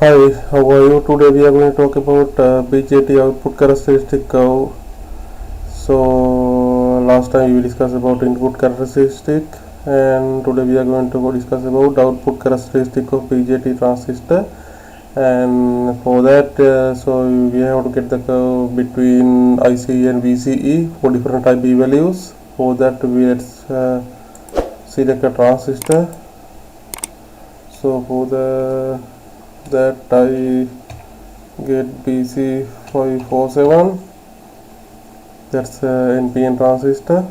Hi, how are you? Today we are going to talk about BJT output characteristic curve. So last time we discussed about input characteristic, and today we are going to discuss about output characteristic of BJT transistor. And for that, so we have to get the curve between ICE and VCE for different type B values. For that, let's select a transistor. So for that I get BC547, that's NPN transistor.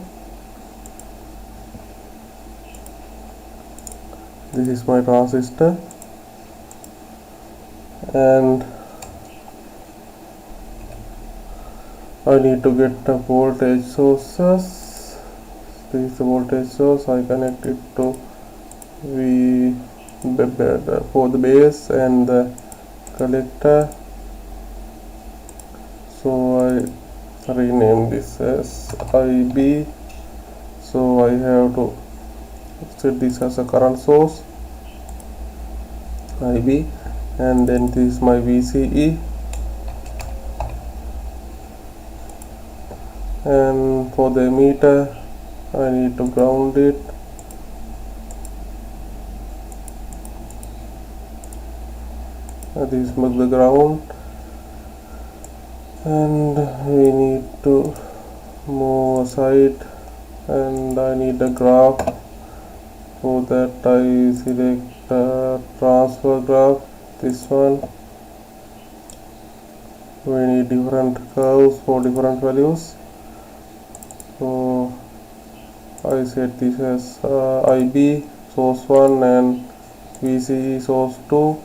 This is my transistor, and I need to get the voltage sources. This is the voltage source. I connect it to for the base and the collector. So I rename this as IB. So I have to set this as a current source, IB, and then this is my VCE, and for the emitter I need to ground it. This is the ground, and we need to move aside, and I need a graph. For that I select the transfer graph, this one. We need different curves for different values. So I set this as IB source 1 and VCE source 2,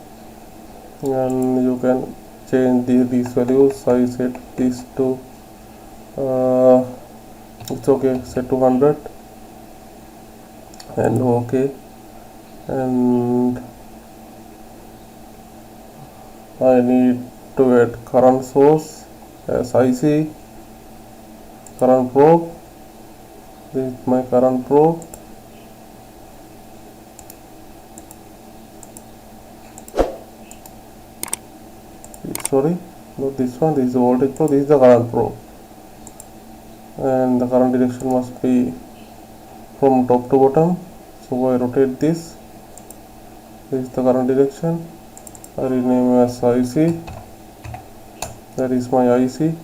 and you can change these values. I set this to it's okay, set to 100 and okay, and I need to add current source as IC current probe. This is my current probe. Sorry, not this one. This is the voltage probe. This is the current probe, and the current direction must be from top to bottom. So I rotate this. This is the current direction. I rename as IC. That is my IC.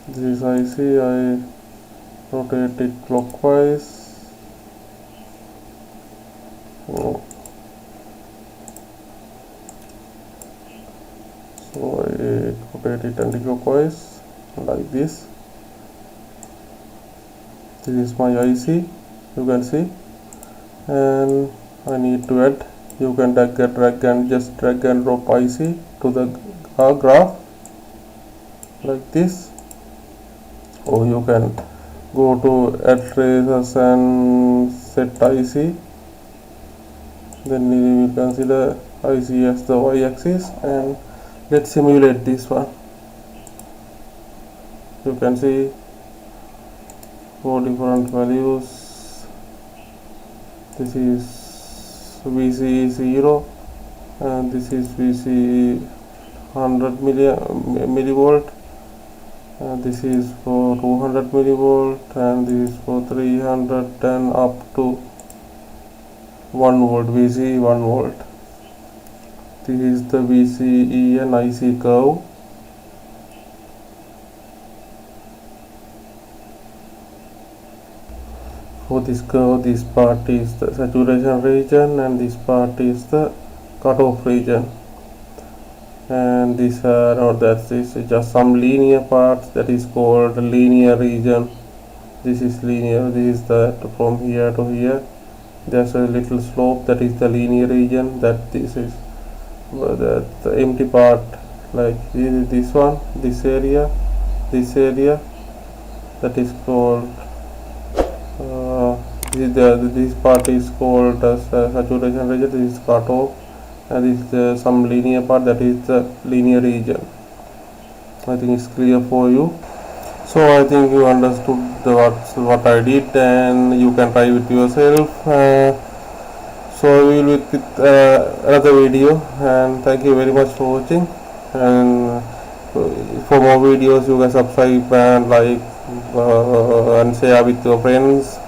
This is IC. I rotate it clockwise. So I rotate it anti-clockwise like this. This is my IC, you can see, and I need to add. You can drag and drop IC to the graph like this, or you can go to add traces and set IC. Then we will consider IC as the y-axis, and let's simulate this one. You can see 4 different values. This is VC 0, and this is VC 100 millivolt, and this is for 200 millivolt, and this is for 300 and up to 1 volt, VC 1 volt. This is the VCE and IC curve. For this curve, this part is the saturation region and this part is the cutoff region, and this this is just some linear parts, that is called linear region. This is linear. This is that from here to here there's a little slope, that is the linear region. That this is the empty part, like this one, this area, that is called this part is called as saturation region. This is cutoff, and this is some linear part, that is the linear region. I think it's clear for you. So I think you understood what I did, and you can try with yourself. So we will with another video, and thank you very much for watching. And for more videos, you can subscribe and like and share with your friends.